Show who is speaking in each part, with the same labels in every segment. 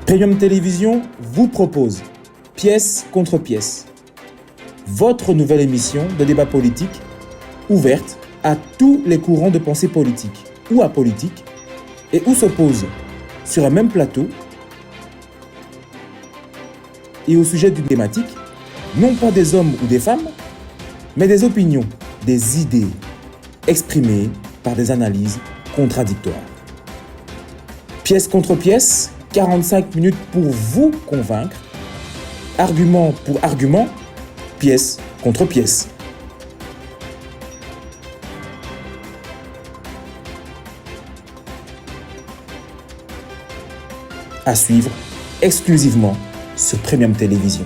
Speaker 1: Premium Télévision vous propose Pièce contre pièce, votre nouvelle émission de débat politique ouverte à tous les courants de pensée politique ou apolitique et où s'opposent sur un même plateau et au sujet d'une thématique, non pas des hommes ou des femmes, mais des opinions, des idées exprimées par des analyses contradictoires. Pièce contre pièce, 45 minutes pour vous convaincre, argument pour argument, pièce contre pièce. À suivre exclusivement sur Premium Télévision.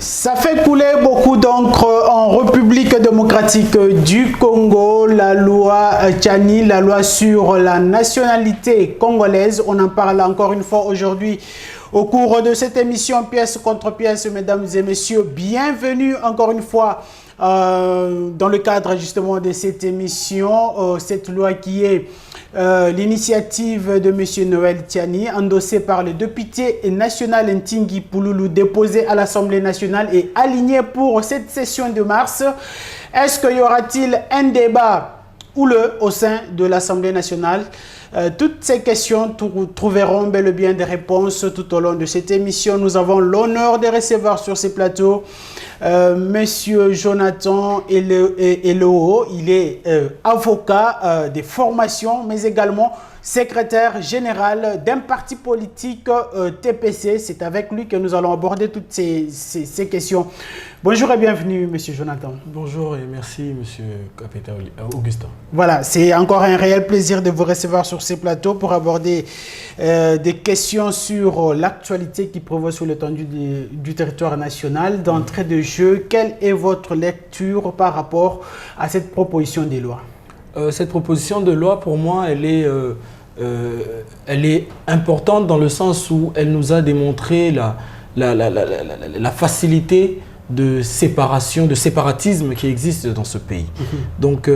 Speaker 2: Ça fait couler beaucoup d'encre en République démocratique du Congo, la loi Tchani, la loi sur la nationalité congolaise. On en parle encore une fois aujourd'hui au cours de cette émission Pièce contre pièce, mesdames et messieurs. Bienvenue encore une fois dans le cadre justement de cette émission, cette loi qui est l'initiative de M. Noël Tchani, endossée par le député national Ntingi Pouloulou, déposée à l'Assemblée nationale et alignée pour cette session de mars. Est-ce qu'il y aura-t-il un débat houleux au sein de l'Assemblée nationale? Toutes ces questions trouveront bel et bien des réponses tout au long de cette émission. Nous avons l'honneur de recevoir sur ces plateaux Monsieur Jonathan Eloo. Il est avocat de formation, mais également secrétaire général d'un parti politique TPC. C'est avec lui que nous allons aborder toutes ces questions. Bonjour et bienvenue, Monsieur Jonathan.
Speaker 3: Bonjour et merci, Monsieur Capitaine Augustin.
Speaker 2: Voilà, c'est encore un réel plaisir de vous recevoir sur ces plateaux pour aborder des questions sur l'actualité qui prévaut sur l'étendue du territoire national. D'entrée de jeu, quelle est votre lecture par rapport à cette proposition de loi?
Speaker 3: Cette proposition de loi, pour moi, elle est importante dans le sens où elle nous a démontré la facilité de séparation, de séparatisme qui existe dans ce pays. Donc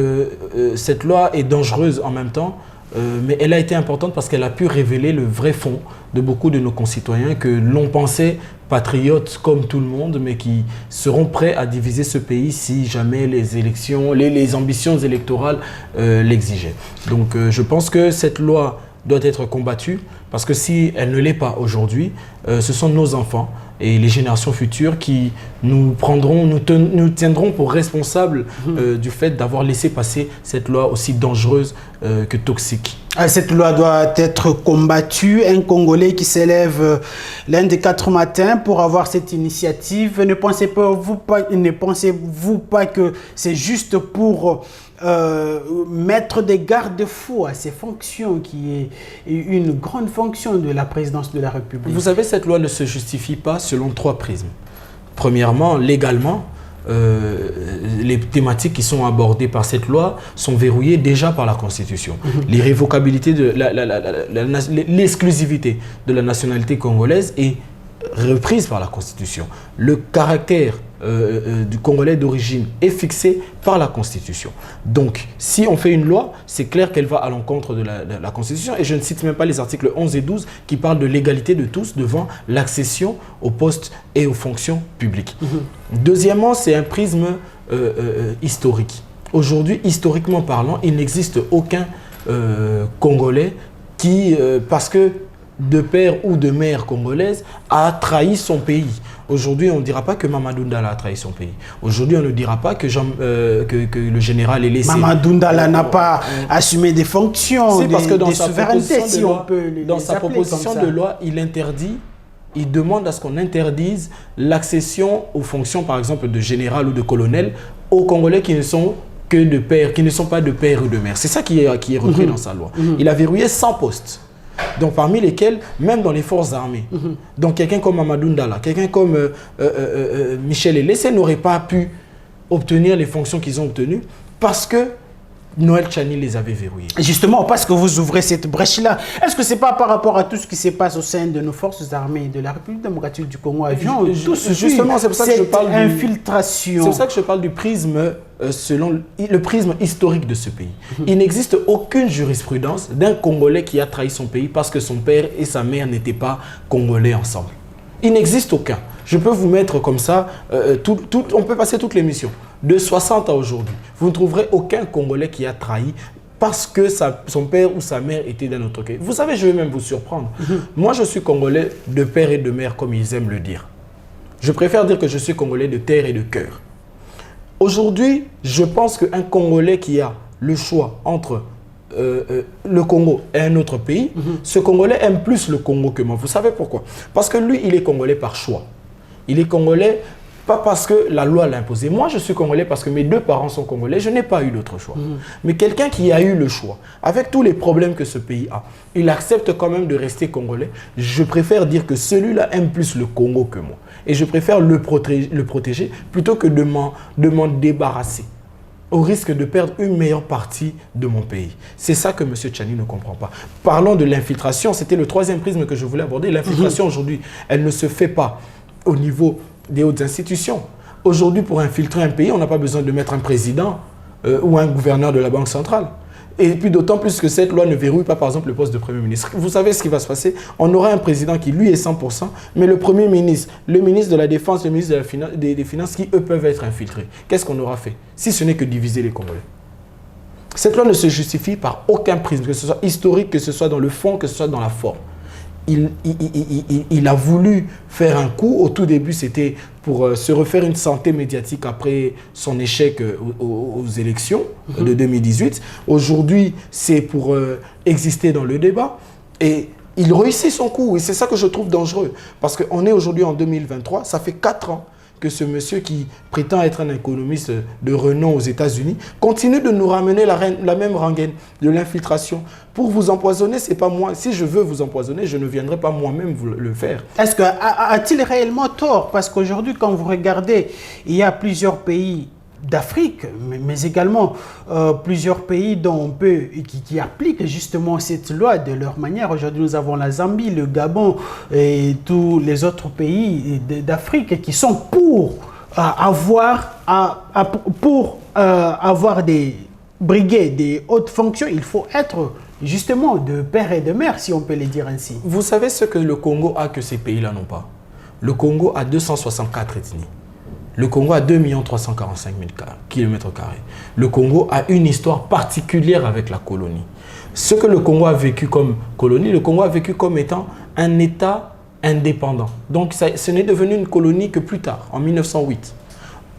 Speaker 3: cette loi est dangereuse en même temps, mais elle a été importante parce qu'elle a pu révéler le vrai fond de beaucoup de nos concitoyens que l'on pensait patriotes comme tout le monde, mais qui seront prêts à diviser ce pays si jamais les élections, les ambitions électorales l'exigeaient. Donc je pense que cette loi doit être combattue parce que si elle ne l'est pas aujourd'hui, ce sont nos enfants et les générations futures qui nous tiendront pour responsables du fait d'avoir laissé passer cette loi aussi dangereuse que toxique.
Speaker 2: Cette loi doit être combattue. Un Congolais qui s'élève l'un des 4 matins pour avoir cette initiative, ne pensez-vous pas que c'est juste pour mettre des garde-fous à ces fonctions qui est une grande fonction de la présidence de la République?
Speaker 3: Vous savez, cette loi ne se justifie pas selon 3 prismes. Premièrement, légalement, les thématiques qui sont abordées par cette loi sont verrouillées déjà par la Constitution. L'irrévocabilité de l'exclusivité de la nationalité congolaise est reprise par la Constitution. Le caractère du Congolais d'origine est fixé par la Constitution. Donc, si on fait une loi, c'est clair qu'elle va à l'encontre de la Constitution. Et je ne cite même pas les articles 11 et 12 qui parlent de l'égalité de tous devant l'accession aux postes et aux fonctions publiques. Deuxièmement, c'est un prisme historique. Aujourd'hui, historiquement parlant, il n'existe aucun Congolais qui, parce que de père ou de mère congolaise, a trahi son pays. Aujourd'hui, on ne dira pas que Mamadou Ndala a trahi son pays. Aujourd'hui, on ne dira pas que, le général est laissé.
Speaker 2: Mamadou Ndala n'a pas assumé des fonctions,
Speaker 3: parce que dans
Speaker 2: des souverainetés, si on peut les
Speaker 3: dans sa proposition de loi, il demande à ce qu'on interdise l'accession aux fonctions, par exemple, de général ou de colonel, aux Congolais qui ne sont que de père, qui ne sont pas de père ou de mère. C'est ça qui est repris dans sa loi. Il a verrouillé 100 postes. Donc parmi lesquels, même dans les forces armées, donc quelqu'un comme Mamadou Ndala, quelqu'un comme Michel Elessé n'aurait pas pu obtenir les fonctions qu'ils ont obtenues parce que Noël Tchani les avait verrouillés.
Speaker 2: Justement, parce que vous ouvrez cette brèche-là, est-ce que ce n'est pas par rapport à tout ce qui se passe au sein de nos forces armées de la République démocratique du Congo,
Speaker 3: justement, c'est pour ça que je parle
Speaker 2: infiltration.
Speaker 3: C'est pour ça que je parle du prisme selon le prisme historique de ce pays. Il n'existe aucune jurisprudence d'un Congolais qui a trahi son pays parce que son père et sa mère n'étaient pas Congolais ensemble. Il n'existe aucun. Je peux vous mettre comme ça, on peut passer toute l'émission. De 60 à aujourd'hui, vous ne trouverez aucun Congolais qui a trahi parce que son père ou sa mère était d'un autre pays. Vous savez, je vais même vous surprendre. Moi, je suis Congolais de père et de mère, comme ils aiment le dire. Je préfère dire que je suis Congolais de terre et de cœur. Aujourd'hui, je pense qu'un Congolais qui a le choix entre le Congo et un autre pays, ce Congolais aime plus le Congo que moi. Vous savez pourquoi? Parce que lui, il est Congolais par choix. Il est Congolais pas parce que la loi l'a imposé. Moi, je suis Congolais parce que mes deux parents sont Congolais. Je n'ai pas eu d'autre choix. Mais quelqu'un qui a eu le choix, avec tous les problèmes que ce pays a, il accepte quand même de rester Congolais. Je préfère dire que celui-là aime plus le Congo que moi. Et je préfère le protéger plutôt que de m'en débarrasser, au risque de perdre une meilleure partie de mon pays. C'est ça que M. Tchani ne comprend pas. Parlons de l'infiltration. C'était le troisième prisme que je voulais aborder. L'infiltration, aujourd'hui, elle ne se fait pas au niveau des hautes institutions. Aujourd'hui, pour infiltrer un pays, on n'a pas besoin de mettre un président ou un gouverneur de la Banque centrale. Et puis d'autant plus que cette loi ne verrouille pas, par exemple, le poste de Premier ministre. Vous savez ce qui va se passer? On aura un président qui, lui, est 100%, mais le Premier ministre, le ministre de la Défense, le ministre des Finances, qui, eux, peuvent être infiltrés. Qu'est-ce qu'on aura fait? Si ce n'est que diviser les Congolais. Cette loi ne se justifie par aucun prisme, que ce soit historique, que ce soit dans le fond, que ce soit dans la forme. Il a voulu faire un coup. Au tout début, c'était pour se refaire une santé médiatique après son échec aux élections de 2018. Aujourd'hui, c'est pour exister dans le débat. Et il réussit son coup. Et c'est ça que je trouve dangereux. Parce qu'on est aujourd'hui en 2023. Ça fait 4 ans que ce monsieur qui prétend être un économiste de renom aux États-Unis continue de nous ramener la même rengaine de l'infiltration. Pour vous empoisonner, c'est pas moi. Si je veux vous empoisonner, je ne viendrai pas moi-même vous le faire.
Speaker 2: Est-ce que a-t-il réellement tort? Parce qu'aujourd'hui, quand vous regardez, il y a plusieurs pays d'Afrique, mais également plusieurs pays qui appliquent justement cette loi de leur manière. Aujourd'hui, nous avons la Zambie, le Gabon et tous les autres pays d'Afrique qui sont pour avoir des brigades, des hautes fonctions. Il faut être justement de père et de mère, si on peut les dire ainsi.
Speaker 3: Vous savez ce que le Congo a que ces pays-là n'ont pas? Le Congo a 264 ethnies. Le Congo a 2 345 000 km². Le Congo a une histoire particulière avec la colonie. Ce que le Congo a vécu comme colonie, le Congo a vécu comme étant un État indépendant. Donc ce n'est devenu une colonie que plus tard, en 1908.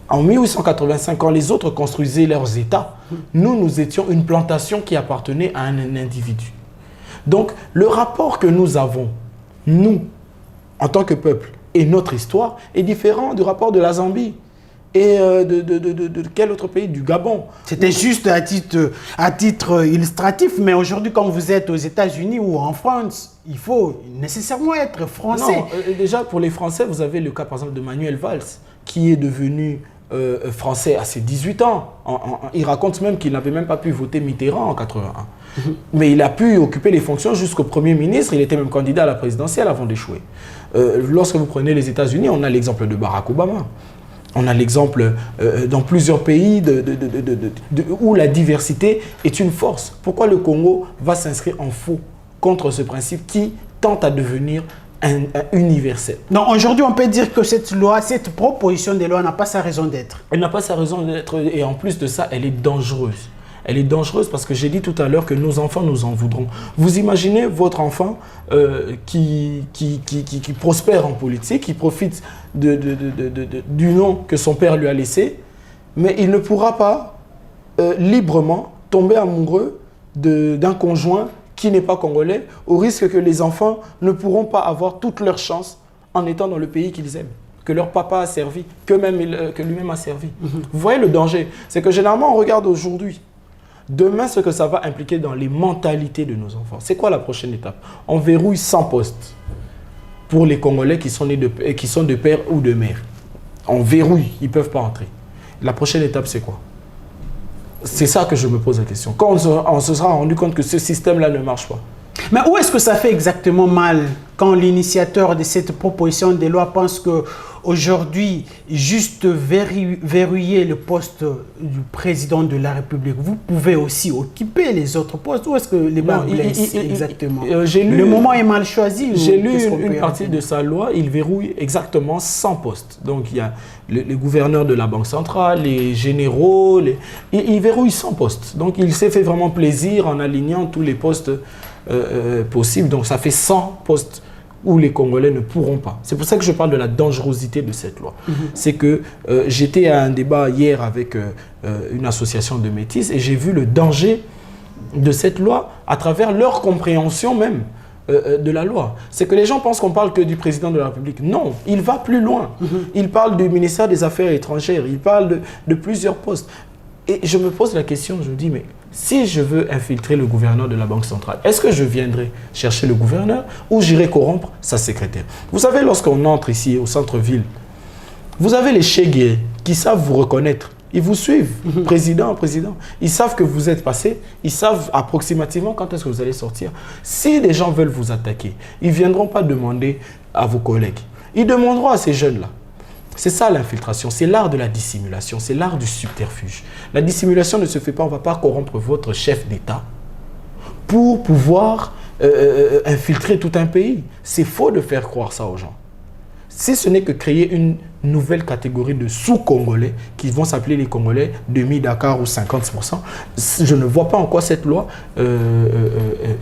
Speaker 3: En 1885, quand les autres construisaient leurs États, nous étions une plantation qui appartenait à un individu. Donc le rapport que nous avons, nous, en tant que peuple, et notre histoire est différent du rapport de la Zambie et de quel autre pays? Du Gabon.
Speaker 2: C'était juste à titre illustratif, mais aujourd'hui, quand vous êtes aux États-Unis ou en France, il faut nécessairement être français.
Speaker 3: Non, déjà pour les Français, vous avez le cas par exemple de Manuel Valls, qui est devenu français à ses 18 ans. Il raconte même qu'il n'avait même pas pu voter Mitterrand en 81. Mais il a pu occuper les fonctions jusqu'au Premier ministre. Il était même candidat à la présidentielle avant d'échouer. Lorsque vous prenez les États-Unis, on a l'exemple de Barack Obama. On a l'exemple dans plusieurs pays où la diversité est une force. Pourquoi le Congo va s'inscrire en faux contre ce principe qui tente à devenir universel?
Speaker 2: Non, aujourd'hui, on peut dire que cette loi, cette proposition de loi n'a pas sa raison d'être.
Speaker 3: Elle n'a pas sa raison d'être et en plus de ça, elle est dangereuse. Elle est dangereuse parce que j'ai dit tout à l'heure que nos enfants nous en voudront. Vous imaginez votre enfant qui prospère en politique, qui profite du nom que son père lui a laissé, mais il ne pourra pas librement tomber amoureux d'un conjoint qui n'est pas congolais, au risque que les enfants ne pourront pas avoir toutes leurs chances en étant dans le pays qu'ils aiment, que leur papa a servi, que lui-même a servi. Vous voyez le danger? C'est que généralement on regarde aujourd'hui. Demain, ce que ça va impliquer dans les mentalités de nos enfants. C'est quoi la prochaine étape? On verrouille 100 postes pour les Congolais qui sont de père ou de mère. On verrouille, ils ne peuvent pas entrer. La prochaine étape, c'est quoi? C'est ça que je me pose la question. Quand on se sera rendu compte que ce système-là ne marche pas.
Speaker 2: Mais où est-ce que ça fait exactement mal quand l'initiateur de cette proposition de loi pense que aujourd'hui, juste verrouiller le poste du président de la République, vous pouvez aussi occuper les autres postes? Où est-ce que les bas blessent exactement? Le moment est mal choisi.
Speaker 3: J'ai lu une partie de sa loi, il verrouille exactement 100 postes. Donc il y a les gouverneurs de la Banque centrale, les généraux, il verrouille 100 postes. Donc il s'est fait vraiment plaisir en alignant tous les postes possibles. Donc ça fait 100 postes où les Congolais ne pourront pas. C'est pour ça que je parle de la dangerosité de cette loi. C'est que j'étais à un débat hier avec une association de métis et j'ai vu le danger de cette loi à travers leur compréhension même de la loi. C'est que les gens pensent qu'on parle que du président de la République. Non, il va plus loin. Il parle du ministère des Affaires étrangères, il parle de plusieurs postes. Et je me pose la question, je me dis, mais si je veux infiltrer le gouverneur de la Banque centrale, est-ce que je viendrai chercher le gouverneur ou j'irai corrompre sa secrétaire? Vous savez, lorsqu'on entre ici au centre-ville, vous avez les chéguiers qui savent vous reconnaître. Ils vous suivent, président. Ils savent que vous êtes passé, ils savent approximativement quand est-ce que vous allez sortir. Si des gens veulent vous attaquer, ils ne viendront pas demander à vos collègues. Ils demanderont à ces jeunes-là. C'est ça l'infiltration, c'est l'art de la dissimulation, c'est l'art du subterfuge. La dissimulation ne se fait pas, on ne va pas corrompre votre chef d'État pour pouvoir infiltrer tout un pays. C'est faux de faire croire ça aux gens. Si ce n'est que créer une nouvelle catégorie de sous-Congolais qui vont s'appeler les Congolais demi-Dakar ou 50%, je ne vois pas en quoi cette loi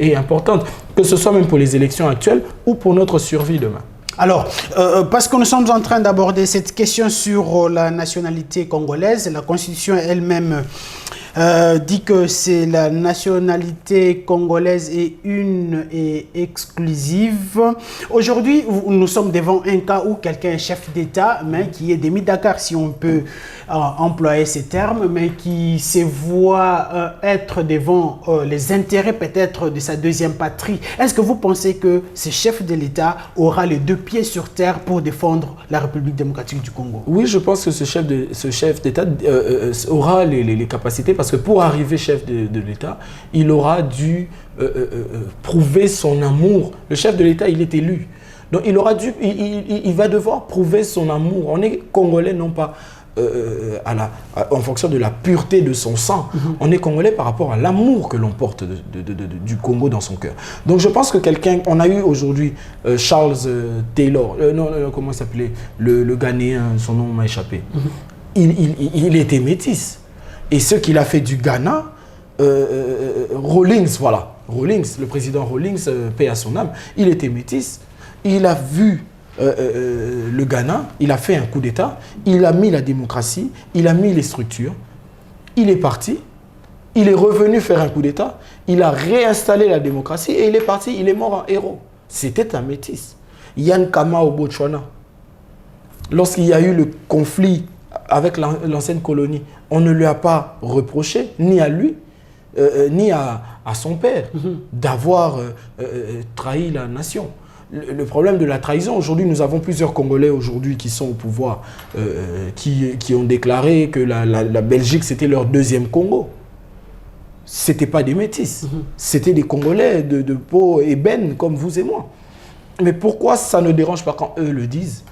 Speaker 3: est importante, que ce soit même pour les élections actuelles ou pour notre survie demain.
Speaker 2: Alors, parce que nous sommes en train d'aborder cette question sur la nationalité congolaise, la Constitution elle-même dit que c'est la nationalité congolaise est une et exclusive. Aujourd'hui, nous sommes devant un cas où quelqu'un est chef d'État, mais qui est demi-Dakar, si on peut employer ces termes, mais qui se voit être devant les intérêts peut-être de sa deuxième patrie. Est-ce que vous pensez que ce chef de l'État aura les deux pieds sur terre pour défendre la République démocratique du Congo?
Speaker 3: Oui, je pense que ce chef d'État aura les capacités, parce que pour arriver chef de l'État, il aura dû prouver son amour. Le chef de l'État, il est élu. Donc il va devoir prouver son amour. On est Congolais non pas en fonction de la pureté de son sang. On est Congolais par rapport à l'amour que l'on porte du Congo dans son cœur. Donc je pense que on a eu aujourd'hui Charles Taylor, comment il s'appelait, le Ghanéen, son nom m'a échappé. Il était métis. Et ce qu'il a fait du Ghana, Rawlings, voilà. Rawlings, le président Rawlings, paix à son âme, il était métis. Il a vu le Ghana, il a fait un coup d'État, il a mis la démocratie, il a mis les structures, il est parti, il est revenu faire un coup d'État, il a réinstallé la démocratie et il est parti, il est mort en héros. C'était un métis. Yann Kama au Botswana, lorsqu'il y a eu le conflit avec l'ancienne colonie, on ne lui a pas reproché, ni à lui, ni à son père, d'avoir trahi la nation. Le problème de la trahison, aujourd'hui, nous avons plusieurs Congolais aujourd'hui qui sont au pouvoir, qui ont déclaré que la Belgique, c'était leur deuxième Congo. Ce n'étaient pas des métis, c'était des Congolais de peau ébène comme vous et moi. Mais pourquoi ça ne dérange pas quand eux le disent,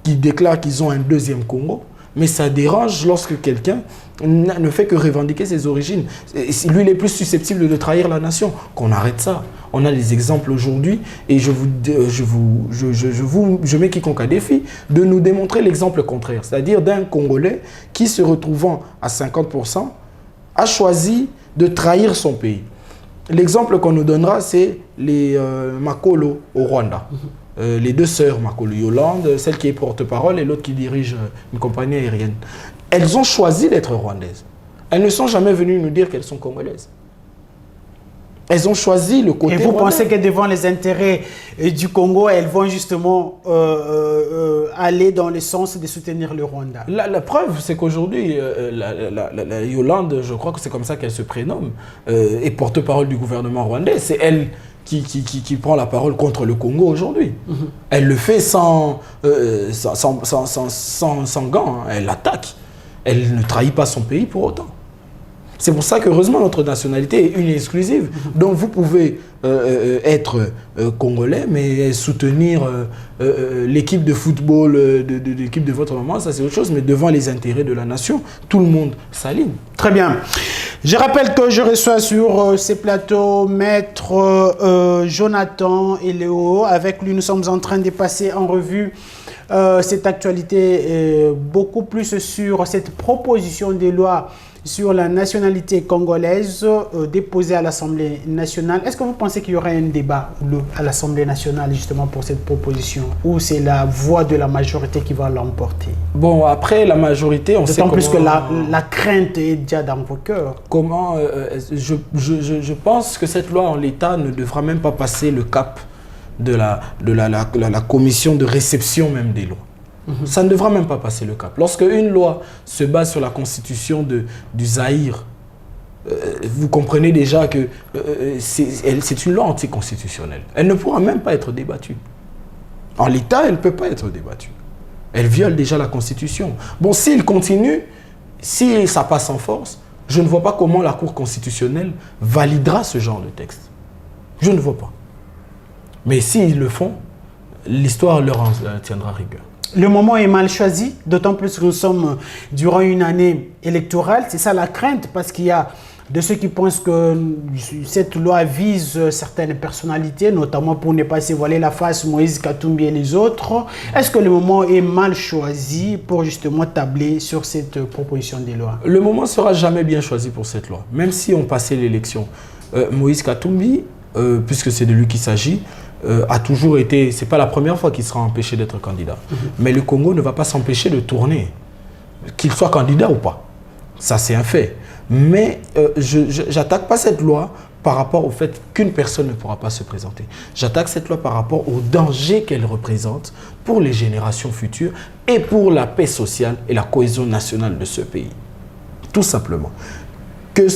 Speaker 3: qu'ils déclarent qu'ils ont un deuxième Congo? Mais ça dérange lorsque quelqu'un ne fait que revendiquer ses origines. Lui, il est plus susceptible de trahir la nation. Qu'on arrête ça. On a des exemples aujourd'hui et je mets quiconque à défi de nous démontrer l'exemple contraire. C'est-à-dire d'un Congolais qui, se retrouvant à 50%, a choisi de trahir son pays. L'exemple qu'on nous donnera, c'est les Makolo au Rwanda. Les deux sœurs, Makolo Yolande, celle qui est porte-parole et l'autre qui dirige une compagnie aérienne. Elles ont choisi d'être rwandaises. Elles ne sont jamais venues nous dire qu'elles sont congolaises. Elles ont choisi le côté.
Speaker 2: Et vous pensez que devant les intérêts du Congo, elles vont justement aller dans le sens de soutenir le Rwanda?
Speaker 3: La preuve, c'est qu'aujourd'hui, la Yolande, je crois que c'est comme ça qu'elle se prénomme, est porte-parole du gouvernement rwandais. C'est elle qui prend la parole contre le Congo aujourd'hui. Elle le fait sans gants, hein. Elle attaque. Elle ne trahit pas son pays pour autant. C'est pour ça qu'heureusement, notre nationalité est une et exclusive. Donc, vous pouvez être congolais, mais soutenir l'équipe de football de l'équipe de votre maman, ça c'est autre chose. Mais devant les intérêts de la nation, tout le monde s'aligne.
Speaker 2: Très bien. Je rappelle que je reçois sur ces plateaux Maître Jonathan et Léo. Avec lui, nous sommes en train de passer en revue cette actualité, beaucoup plus sur cette proposition de loi sur la nationalité congolaise déposée à l'Assemblée nationale. Est-ce que vous pensez qu'il y aura un débat à l'Assemblée nationale justement pour cette proposition, ou c'est la voix de la majorité qui va l'emporter?
Speaker 3: Bon, après la majorité, on sait
Speaker 2: d'autant plus
Speaker 3: comment...
Speaker 2: que la crainte est déjà dans vos cœurs.
Speaker 3: Comment je pense que cette loi en l'état ne devra même pas passer le cap de la commission de réception même des lois. Ça ne devra même pas passer le cap. Lorsque une loi se base sur la constitution du Zaïre, vous comprenez déjà que c'est une loi anticonstitutionnelle. Elle ne pourra même pas être débattue. En l'état, elle ne peut pas être débattue. Elle viole déjà la constitution. Bon, s'il continue, si ça passe en force, je ne vois pas comment la Cour constitutionnelle validera ce genre de texte. Je ne vois pas. Mais s'ils le font, l'histoire leur en tiendra rigueur.
Speaker 2: Le moment est mal choisi, d'autant plus que nous sommes durant une année électorale. C'est ça la crainte, parce qu'il y a de ceux qui pensent que cette loi vise certaines personnalités, notamment pour ne pas se voiler la face, Moïse Katumbi et les autres. Est-ce que le moment est mal choisi pour justement tabler sur cette proposition de loi? Le moment
Speaker 3: ne sera jamais bien choisi pour cette loi, même si on passait l'élection. Moïse Katumbi, puisque c'est de lui qu'il s'agit, a toujours été, c'est pas la première fois qu'il sera empêché d'être candidat. Mais le Congo ne va pas s'empêcher de tourner, qu'il soit candidat ou pas. Ça, c'est un fait. Mais je n'attaque pas cette loi par rapport au fait qu'une personne ne pourra pas se présenter. J'attaque cette loi par rapport au danger qu'elle représente pour les générations futures et pour la paix sociale et la cohésion nationale de ce pays. Tout simplement. Que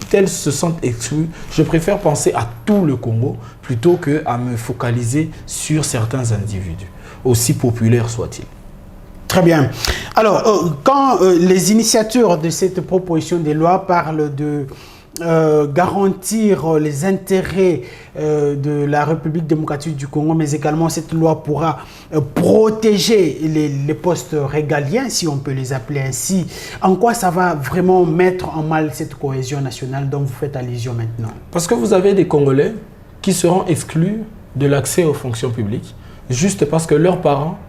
Speaker 3: tels se sentent exclus, je préfère penser à tout le Congo plutôt qu'à me focaliser sur certains individus, aussi populaires soient-ils.
Speaker 2: Très bien. Alors, quand les initiateurs de cette proposition de loi parlent de garantir les intérêts de la République démocratique du Congo, mais également cette loi pourra protéger les postes régaliens, si on peut les appeler ainsi. En quoi ça va vraiment mettre en mal cette cohésion nationale dont vous faites allusion maintenant?
Speaker 3: Parce que vous avez des Congolais qui seront exclus de l'accès aux fonctions publiques juste parce que leurs parents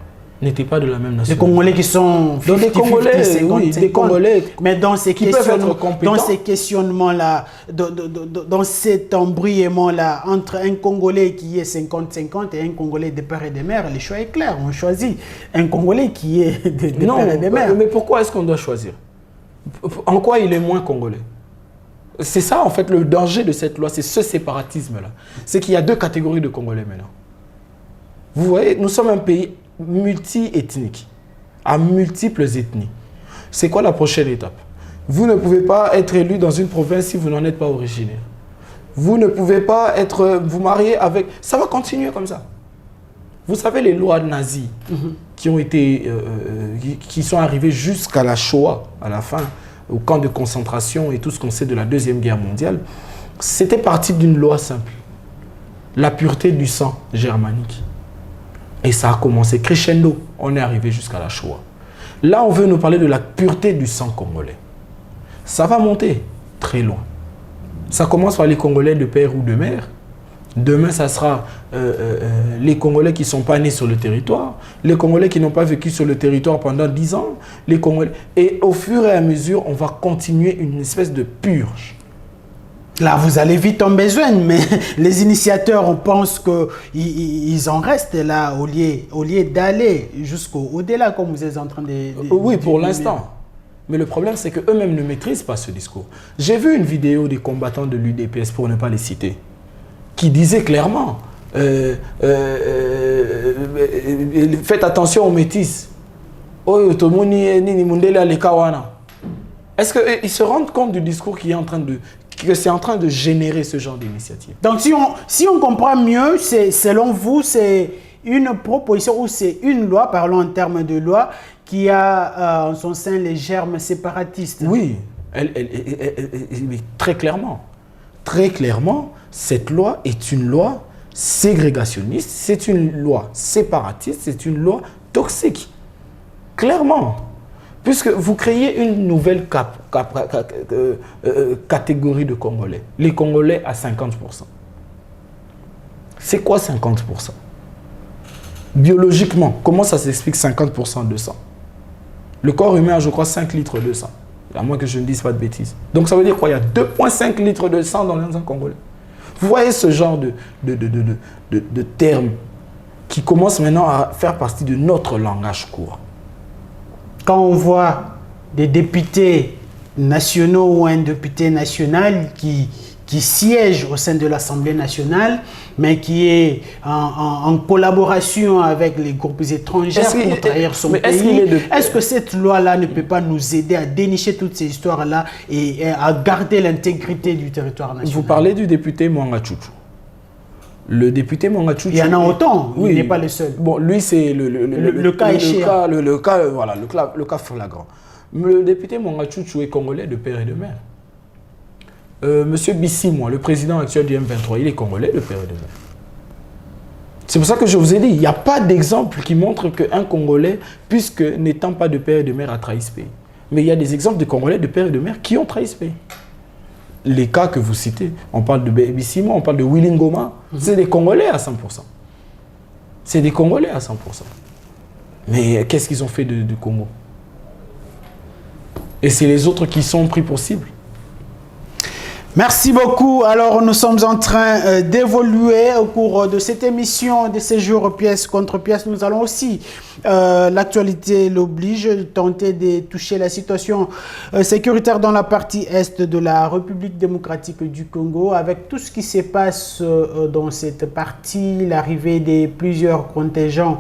Speaker 3: n'étaient pas de la même nation.
Speaker 2: Des Congolais qui sont 50,
Speaker 3: des Congolais, 50, oui, 50. Des Congolais,
Speaker 2: mais dans ces questionnements-là, dans cet embrouillement-là, entre un Congolais qui est 50-50 et un Congolais de père et de mère, le choix est clair. On choisit un Congolais qui est de père et de mère.
Speaker 3: Mais pourquoi est-ce qu'on doit choisir? En quoi il est moins Congolais? C'est ça, en fait, le danger de cette loi, c'est ce séparatisme-là. C'est qu'il y a deux catégories de Congolais maintenant. Vous voyez, nous sommes un pays multi-ethnique, à multiples ethnies. C'est quoi la prochaine étape? Vous ne pouvez pas être élu dans une province si vous n'en êtes pas originaire. Vous ne pouvez pas vous marier avec... Ça va continuer comme ça. Vous savez les lois nazies qui ont été, qui sont arrivées jusqu'à la Shoah, à la fin, au camp de concentration et tout ce qu'on sait de la Deuxième Guerre mondiale, c'était parti d'une loi simple. La pureté du sang germanique. Et ça a commencé crescendo. On est arrivé jusqu'à la Shoah. Là, on veut nous parler de la pureté du sang congolais. Ça va monter très loin. Ça commence par les Congolais de père ou de mère. Demain, ça sera les Congolais qui ne sont pas nés sur le territoire, les Congolais qui n'ont pas vécu sur le territoire pendant 10 ans, les Congolais... Et au fur et à mesure, on va continuer une espèce de purge.
Speaker 2: Là, vous allez vite en besoin, mais les initiateurs, on pense qu'ils en restent là, au lieu d'aller jusqu'au-delà, comme vous êtes en train de...
Speaker 3: Oui, pour l'instant. Mais le problème, c'est qu'eux-mêmes ne maîtrisent pas ce discours. J'ai vu une vidéo des combattants de l'UDPS, pour ne pas les citer, qui disaient clairement, faites attention aux métis. Est-ce qu'ils se rendent compte du discours qui est en train de... que c'est en train de générer ce genre d'initiative?
Speaker 2: Donc, si on comprend mieux, selon vous, c'est une proposition ou c'est une loi, parlons en termes de loi, qui a en son sein les germes séparatistes.
Speaker 3: Oui, très clairement, cette loi est une loi ségrégationniste, c'est une loi séparatiste, c'est une loi toxique. Clairement. Puisque vous créez une nouvelle catégorie de Congolais. Les Congolais à 50%. C'est quoi 50%? Biologiquement, comment ça s'explique 50% de sang? Le corps humain a, je crois, 5 litres de sang. À moins que je ne dise pas de bêtises. Donc ça veut dire quoi? Il y a 2,5 litres de sang dans les Congolais. Vous voyez ce genre de termes qui commencent maintenant à faire partie de notre langage courant.
Speaker 2: Quand on voit des députés nationaux ou un député national qui siège au sein de l'Assemblée nationale, mais qui est en collaboration avec les groupes étrangers pour trahir son pays, est-ce que cette loi-là ne peut pas nous aider à dénicher toutes ces histoires-là et à garder l'intégrité du territoire national?
Speaker 3: Vous parlez du député Mwanga Tchouchou. Le député Mwanga Tchouchou...
Speaker 2: Il y en a autant,
Speaker 3: oui,
Speaker 2: il n'est pas le seul.
Speaker 3: Bon, lui, c'est le cas flagrant. Le député Mwanga Tchouchou est congolais de père et de mère. Monsieur Bissimo, le président actuel du M23, il est congolais de père et de mère. C'est pour ça que je vous ai dit, il n'y a pas d'exemple qui montre qu'un Congolais, puisque n'étant pas de père et de mère, a trahi ce pays. Mais il y a des exemples de Congolais de père et de mère qui ont trahi ce pays. Les cas que vous citez, on parle de Bissimo, on parle de Willy Ngoma, c'est des Congolais à 100%. C'est des Congolais à 100%. Mais qu'est-ce qu'ils ont fait du Congo? Et c'est les autres qui sont pris pour cible.
Speaker 2: Merci beaucoup. Alors, nous sommes en train d'évoluer au cours de cette émission de séjour pièce contre pièce. Nous allons aussi, l'actualité l'oblige, tenter de toucher la situation sécuritaire dans la partie est de la République démocratique du Congo, avec tout ce qui se passe dans cette partie, l'arrivée de plusieurs contingents.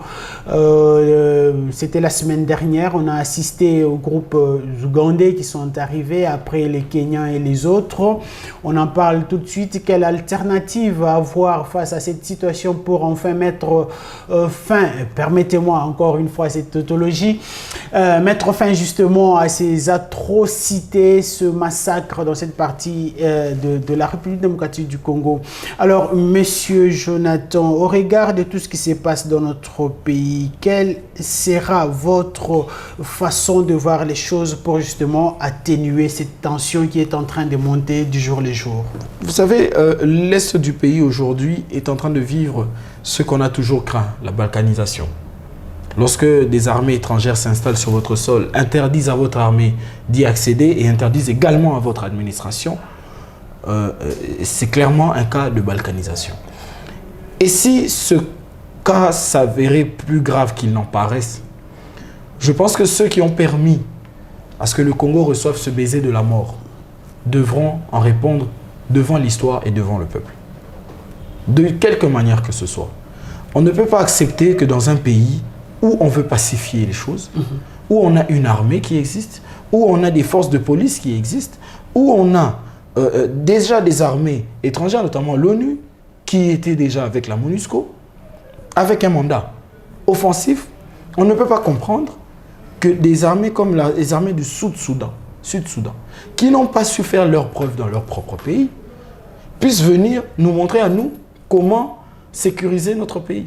Speaker 2: C'était la semaine dernière, on a assisté au groupe ougandais qui sont arrivés après les Kenyans et les autres. On en parle tout de suite. Quelle alternative avoir face à cette situation pour enfin mettre fin, permettez-moi encore une fois cette tautologie, mettre fin justement à ces atrocités, ce massacre dans cette partie de la République démocratique du Congo. Alors, monsieur Jonathan, au regard de tout ce qui se passe dans notre pays, quelle sera votre façon de voir les choses pour justement atténuer cette tension qui est en train de monter du jour les jours?
Speaker 3: Vous savez, l'Est du pays aujourd'hui est en train de vivre ce qu'on a toujours craint, la balkanisation. Lorsque des armées étrangères s'installent sur votre sol, interdisent à votre armée d'y accéder et interdisent également à votre administration, c'est clairement un cas de balkanisation. Et si ce cas s'avérait plus grave qu'il n'en paraisse, je pense que ceux qui ont permis à ce que le Congo reçoive ce baiser de la mort devront en répondre devant l'histoire et devant le peuple. De quelque manière que ce soit. On ne peut pas accepter que dans un pays où on veut pacifier les choses, où on a une armée qui existe, où on a des forces de police qui existent, où on a déjà des armées étrangères, notamment l'ONU, qui était déjà avec la MONUSCO, avec un mandat offensif, on ne peut pas comprendre que des armées comme les armées du Sud-Soudan, qui n'ont pas su faire leurs preuves dans leur propre pays, puissent venir nous montrer à nous comment sécuriser notre pays.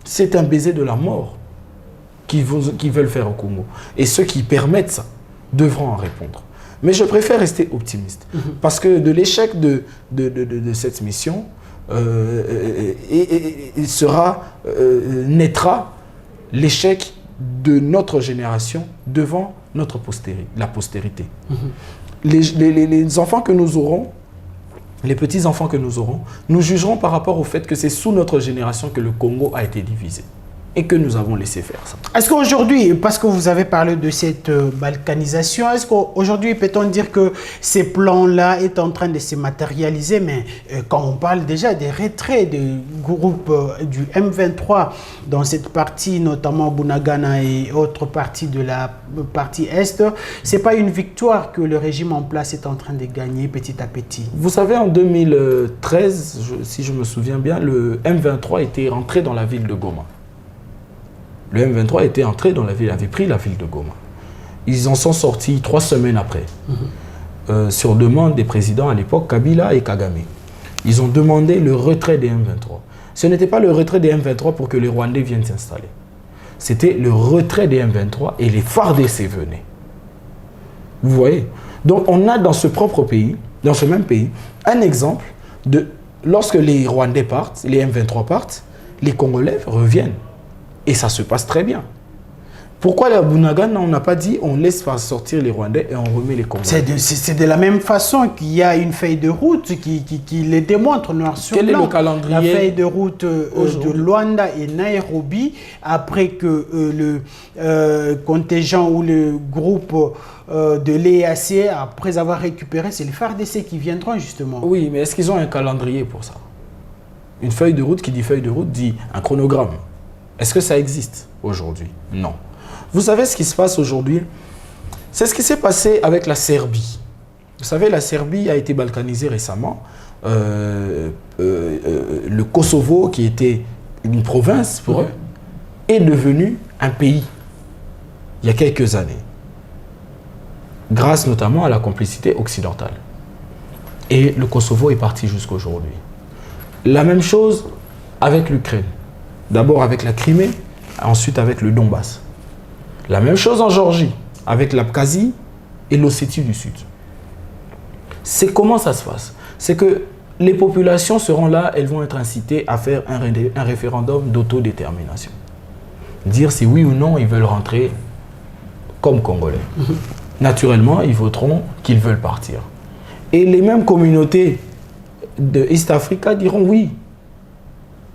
Speaker 3: C'est un baiser de la mort qu'ils veulent faire au Congo. Et ceux qui permettent ça devront en répondre. Mais je préfère rester optimiste. Parce que de l'échec de cette mission, naîtra l'échec de notre génération devant la postérité. Les enfants que nous aurons, les petits-enfants que nous aurons, nous jugerons par rapport au fait que c'est sous notre génération que le Congo a été divisé et que nous avons laissé faire ça.
Speaker 2: Est-ce qu'aujourd'hui, parce que vous avez parlé de cette balkanisation, est-ce qu'aujourd'hui peut-on dire que ces plans-là est en train de se matérialiser? Mais quand on parle déjà des retraits des groupes du M23 dans cette partie, notamment Bunagana et autres parties de la partie Est, ce n'est pas une victoire que le régime en place est en train de gagner petit à petit?
Speaker 3: Vous savez, en 2013, si je me souviens bien, le M23 était rentré dans la ville de Goma. Le M23 était entré dans la ville, avait pris la ville de Goma. Ils en sont sortis 3 semaines après, sur demande des présidents à l'époque, Kabila et Kagame. Ils ont demandé le retrait des M23. Ce n'était pas le retrait des M23 pour que les Rwandais viennent s'installer. C'était le retrait des M23 et les FARDC venaient. Vous voyez? Donc on a dans ce propre pays, dans ce même pays, un exemple de lorsque les Rwandais partent, les M23 partent, les Congolais reviennent. Et ça se passe très bien. Pourquoi la Bunagana, on n'a pas dit on laisse pas sortir les Rwandais et on remet les Congolais?
Speaker 2: C'est de la même façon qu'il y a une feuille de route qui les démontre noir sur blanc.
Speaker 3: Quel est le calendrier?
Speaker 2: La feuille de route de Luanda et Nairobi, après que le contingent ou le groupe de l'EAC, après avoir récupéré, c'est les FARDC qui viendront justement.
Speaker 3: Oui, mais est-ce qu'ils ont un calendrier pour ça? Une feuille de route qui dit feuille de route dit un chronogramme. Est-ce que ça existe aujourd'hui? Non. Vous savez ce qui se passe aujourd'hui? C'est ce qui s'est passé avec la Serbie. Vous savez, la Serbie a été balkanisée récemment. Le Kosovo, qui était une province pour eux, est devenu un pays il y a quelques années. Grâce notamment à la complicité occidentale. Et le Kosovo est parti jusqu'à aujourd'hui. La même chose avec l'Ukraine. D'abord avec la Crimée, ensuite avec le Donbass. La même chose en Géorgie, avec l'Abkhazie et l'Ossétie du Sud. C'est comment ça se passe? C'est que les populations seront là, elles vont être incitées à faire un référendum d'autodétermination. Dire si oui ou non ils veulent rentrer comme Congolais. Naturellement, ils voteront qu'ils veulent partir. Et les mêmes communautés de East Africa diront oui.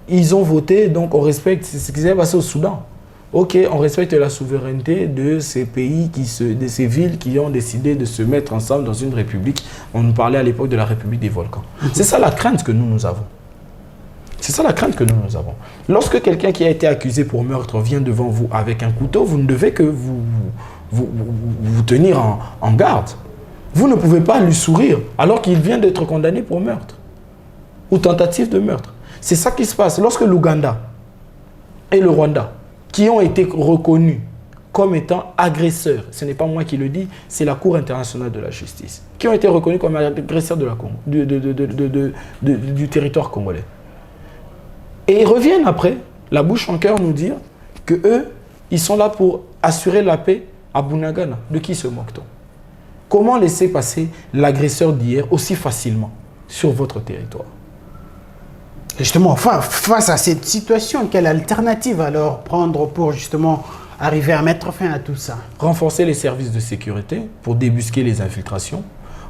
Speaker 3: Ils ont voté, donc on respecte ce qui s'est passé au Soudan. Ok, on respecte la souveraineté de ces pays, de ces villes qui ont décidé de se mettre ensemble dans une république. On nous parlait à l'époque de la République des volcans. C'est ça la crainte que nous avons. C'est ça la crainte que nous avons. Lorsque quelqu'un qui a été accusé pour meurtre vient devant vous avec un couteau, vous ne devez que vous tenir en garde. Vous ne pouvez pas lui sourire alors qu'il vient d'être condamné pour meurtre ou tentative de meurtre. C'est ça qui se passe. Lorsque l'Ouganda et le Rwanda, qui ont été reconnus comme étant agresseurs, ce n'est pas moi qui le dis, c'est la Cour internationale de la justice, qui ont été reconnus comme agresseurs de la Congo, du territoire congolais. Et ils reviennent après, la bouche en cœur, nous dire que eux, ils sont là pour assurer la paix à Bunagana. De qui se moque-t-on? Comment laisser passer l'agresseur d'hier aussi facilement sur votre territoire?
Speaker 2: Justement, face à cette situation, quelle alternative alors prendre pour justement arriver à mettre fin à tout ça?
Speaker 3: Renforcer les services de sécurité pour débusquer les infiltrations,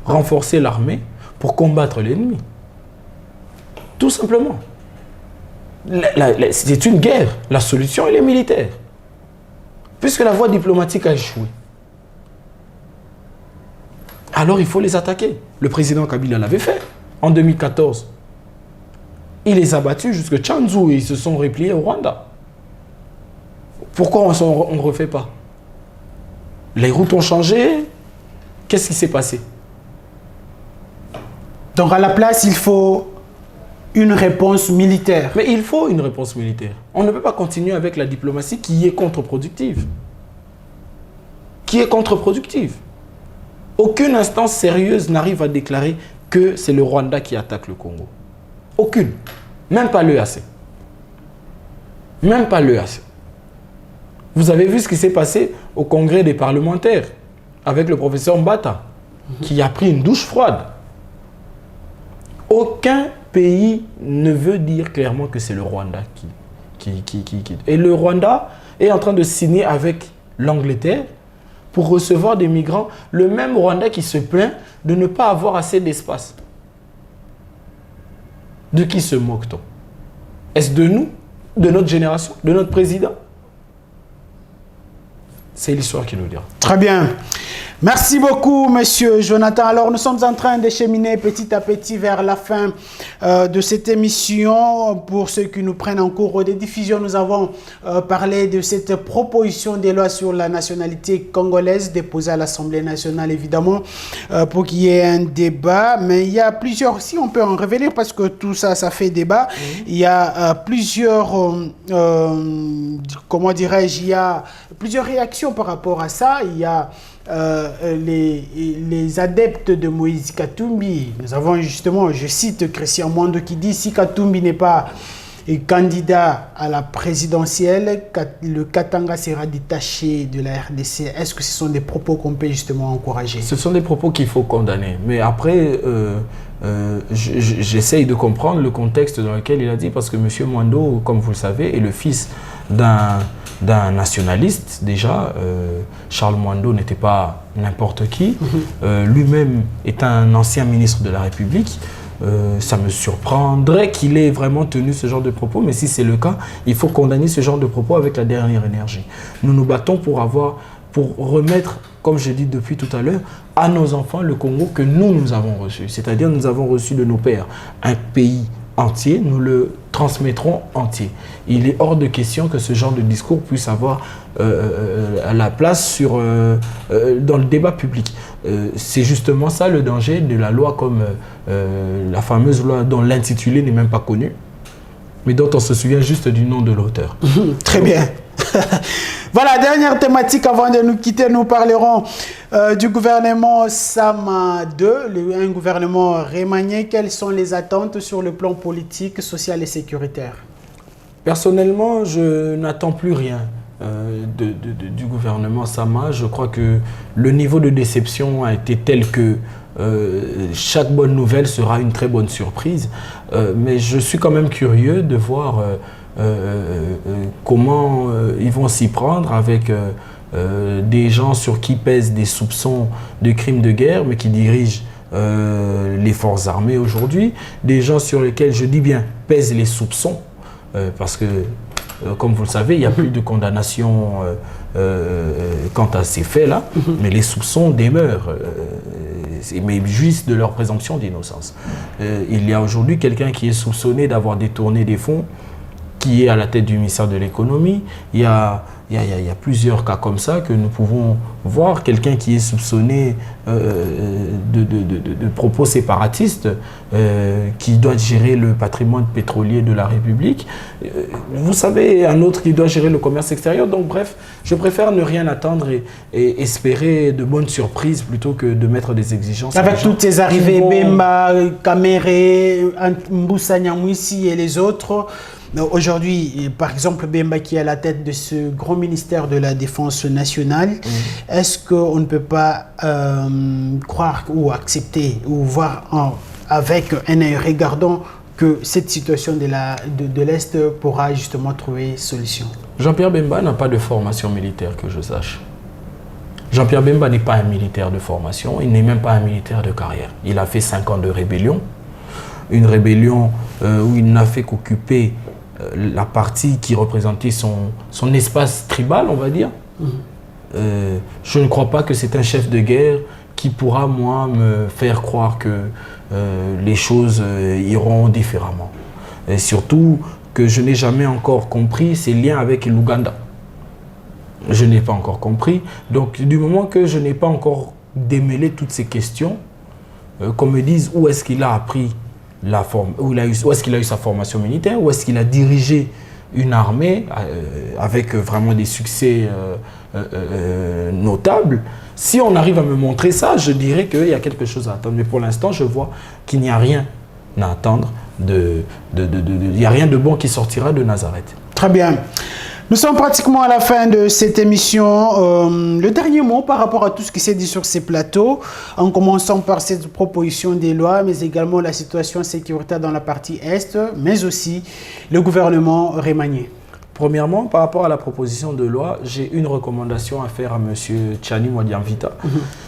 Speaker 3: renforcer l'armée pour combattre l'ennemi. Tout simplement. C'est une guerre. La solution, elle est militaire. Puisque la voie diplomatique a échoué. Alors il faut les attaquer. Le président Kabila l'avait fait en 2014. Il les a battus jusqu'à Tchanzu et ils se sont repliés au Rwanda. Pourquoi on ne refait pas? Les routes ont changé. Qu'est-ce qui s'est passé?
Speaker 2: Donc à la place, il faut une réponse militaire.
Speaker 3: Mais il faut une réponse militaire. On ne peut pas continuer avec la diplomatie qui est contre-productive. Aucune instance sérieuse n'arrive à déclarer que c'est le Rwanda qui attaque le Congo. Aucune. Même pas l'EAC. Même pas l'EAC. Vous avez vu ce qui s'est passé au congrès des parlementaires avec le professeur Mbata, qui a pris une douche froide. Aucun pays ne veut dire clairement que c'est le Rwanda qui. Et le Rwanda est en train de signer avec l'Angleterre pour recevoir des migrants. Le même Rwanda qui se plaint de ne pas avoir assez d'espace. De qui se moque-t-on? Est-ce de nous, de notre génération, de notre président? C'est l'histoire qui nous dira.
Speaker 2: Très bien. Merci beaucoup, monsieur Jonathan. Alors, nous sommes en train de cheminer petit à petit vers la fin de cette émission. Pour ceux qui nous prennent en cours de diffusion, nous avons parlé de cette proposition de loi sur la nationalité congolaise déposée à l'Assemblée nationale, évidemment, pour qu'il y ait un débat. Mais il y a plusieurs, si on peut en révéler, parce que tout ça, ça fait débat. Il y a plusieurs, comment dirais-je, il y a plusieurs réactions par rapport à ça. Il y a les adeptes de Moïse Katumbi. Nous avons justement, je cite Christian Mwando qui dit: si Katumbi n'est pas candidat à la présidentielle, le Katanga sera détaché de la RDC. Est-ce que ce sont des propos qu'on peut justement encourager? Ce sont des propos qu'il faut condamner. Mais après, j'essaye de comprendre le contexte dans lequel il a dit, parce que M. Mwando, comme vous le savez, est le fils d'un nationaliste. Déjà, Charles Mwando n'était pas n'importe qui. Lui-même est un ancien ministre de la République. Ça me surprendrait qu'il ait vraiment tenu ce genre de propos, mais si c'est le cas, il faut condamner ce genre de propos avec la dernière énergie. Nous nous battons pour remettre, comme je dis depuis tout à l'heure, à nos enfants le Congo que nous avons reçu. C'est-à-dire, nous avons reçu de nos pères un pays entier, nous le transmettrons entier. Il est hors de question que ce genre de discours puisse avoir la place dans le débat public. C'est justement ça le danger de la loi, comme la fameuse loi dont l'intitulé n'est même pas connu, mais dont on se souvient juste du nom de l'auteur. Très bien. Voilà, dernière thématique avant de nous quitter, nous parlerons du gouvernement Sama 2, un gouvernement remanié. Quelles sont les attentes sur le plan politique, social et sécuritaire?
Speaker 3: Personnellement, je n'attends plus rien du gouvernement Sama. Je crois que le niveau de déception a été tel que chaque bonne nouvelle sera une très bonne surprise. Mais je suis quand même curieux de voir comment ils vont s'y prendre avec des gens sur qui pèsent des soupçons de crimes de guerre, mais qui dirigent les forces armées aujourd'hui. Des gens sur lesquels, je dis bien, pèsent les soupçons, parce que, comme vous le savez, il n'y a plus de condamnation quant à ces faits-là, mais les soupçons demeurent, mais juste de leur présomption d'innocence. Il y a aujourd'hui quelqu'un qui est soupçonné d'avoir détourné des fonds, qui est à la tête du ministère de l'économie. Il y a plusieurs cas comme ça que nous pouvons voir. Quelqu'un qui est soupçonné de propos séparatistes, qui doit gérer le patrimoine pétrolier de la République. Vous savez, un autre qui doit gérer le commerce extérieur. Donc bref, je préfère ne rien attendre et espérer de bonnes surprises plutôt que de mettre des exigences.
Speaker 2: Avec toutes ces arrivées, Bemba, Kamere, Mboussa Nyamwisi et les autres, aujourd'hui, par exemple, Bemba qui est à la tête de ce grand ministère de la Défense nationale, est-ce qu'on ne peut pas croire ou accepter ou voir avec un œil regardant que cette situation de l'Est pourra justement trouver solution?
Speaker 3: Jean-Pierre Bemba n'a pas de formation militaire que je sache. Jean-Pierre Bemba n'est pas un militaire de formation, il n'est même pas un militaire de carrière. Il a fait 5 ans de rébellion, une rébellion où il n'a fait qu'occuper la partie qui représentait son espace tribal, on va dire. Je ne crois pas que c'est un chef de guerre qui pourra, moi, me faire croire que les choses iront différemment. Et surtout que je n'ai jamais encore compris ses liens avec l'Ouganda. Je n'ai pas encore compris. Donc, du moment que je n'ai pas encore démêlé toutes ces questions, qu'on me dise où est-ce qu'il a appris où est-ce qu'il a eu sa formation militaire, où est-ce qu'il a dirigé une armée avec vraiment des succès notables. Si on arrive à me montrer ça, je dirais qu'il y a quelque chose à attendre. Mais pour l'instant, je vois qu'il n'y a rien à attendre. Il n'y a rien de bon qui sortira de Nazareth.
Speaker 2: Très bien. Nous sommes pratiquement à la fin de cette émission. Le dernier mot par rapport à tout ce qui s'est dit sur ces plateaux, en commençant par cette proposition des lois, mais également la situation sécuritaire dans la partie Est, mais aussi le gouvernement remanié.
Speaker 3: Premièrement, par rapport à la proposition de loi, j'ai une recommandation à faire à M. Tchani Mwadiamvita.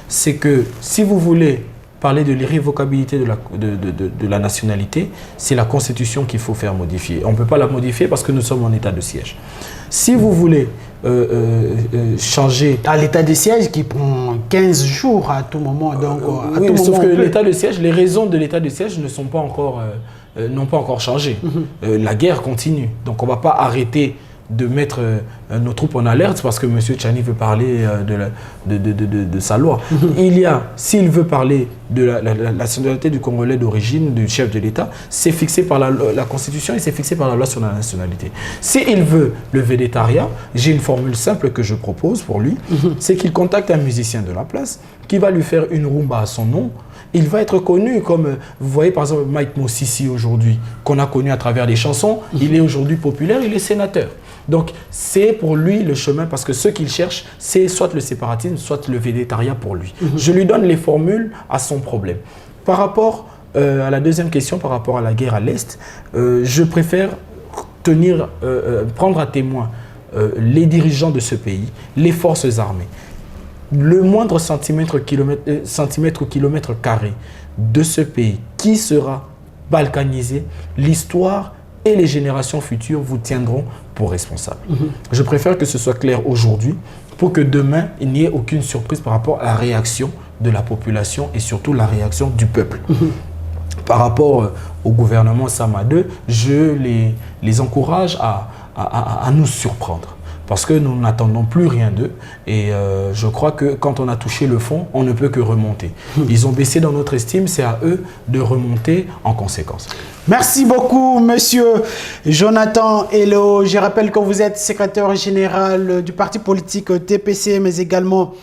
Speaker 3: C'est que si vous voulez parler de l'irrévocabilité de la nationalité, c'est la Constitution qu'il faut faire modifier. On ne peut pas la modifier parce que nous sommes en état de siège. Si vous voulez changer...
Speaker 2: À l'état de siège qui prend 15 jours à tout moment. Donc,
Speaker 3: oui, sauf que l'état de siège, les raisons de l'état de siège ne sont pas encore, n'ont pas encore changé. La guerre continue. Donc on ne va pas arrêter de mettre nos troupes en alerte parce que M. Tchani veut parler de sa loi. Il y a, s'il veut parler de la nationalité du Congolais d'origine, du chef de l'État, c'est fixé par la Constitution et c'est fixé par la loi sur la nationalité. S'il veut le védétariat, j'ai une formule simple que je propose pour lui, c'est qu'il contacte un musicien de la place qui va lui faire une rumba à son nom. Il va être connu comme, vous voyez par exemple Mike Mosisi aujourd'hui, qu'on a connu à travers les chansons, il est aujourd'hui populaire, il est sénateur. Donc c'est pour lui le chemin parce que ce qu'il cherche, c'est soit le séparatisme, soit le védétariat pour lui. Je lui donne les formules à son problème. Par rapport à la deuxième question, par rapport à la guerre à l'Est, je préfère prendre à témoin les dirigeants de ce pays, les forces armées. Le moindre centimètre ou kilomètre carré de ce pays qui sera balkanisé, l'histoire et les générations futures vous tiendront pour responsable. Je préfère que ce soit clair aujourd'hui pour que demain, il n'y ait aucune surprise par rapport à la réaction de la population et surtout la réaction du peuple. Par rapport au gouvernement Sama 2, je les encourage à nous surprendre. Parce que nous n'attendons plus rien d'eux et je crois que quand on a touché le fond, on ne peut que remonter. Ils ont baissé dans notre estime, c'est à eux de remonter en conséquence.
Speaker 2: Merci beaucoup, monsieur Jonathan Hello. Je rappelle que vous êtes secrétaire général du parti politique TPC, mais également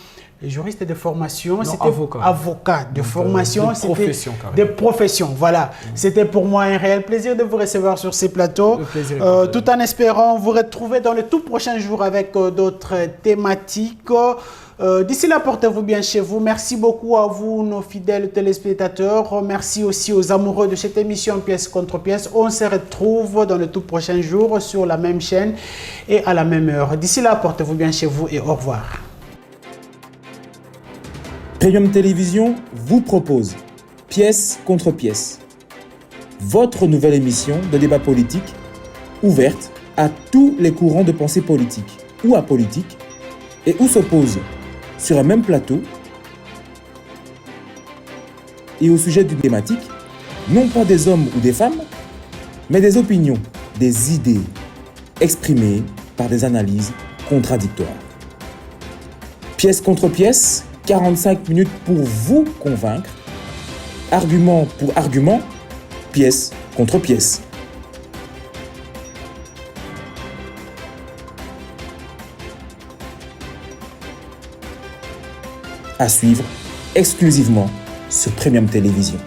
Speaker 2: juriste de formation. Avocat de formation. De profession, voilà. C'était pour moi un réel plaisir de vous recevoir sur ces plateaux. Tout en espérant vous retrouver dans le tout prochain jour avec d'autres thématiques. D'ici là, portez-vous bien chez vous. Merci beaucoup à vous, nos fidèles téléspectateurs. Merci aussi aux amoureux de cette émission Pièce contre Pièce. On se retrouve dans le tout prochain jour sur la même chaîne et à la même heure. D'ici là, portez-vous bien chez vous et au revoir.
Speaker 1: Premium Télévision vous propose Pièce contre Pièce, votre nouvelle émission de débat politique ouverte à tous les courants de pensée politique ou apolitique et où s'opposent sur un même plateau et au sujet d'une thématique, non pas des hommes ou des femmes, mais des opinions, des idées exprimées par des analyses contradictoires. Pièce contre pièce, 45 minutes pour vous convaincre, argument pour argument, pièce contre pièce. À suivre exclusivement sur Premium Télévision.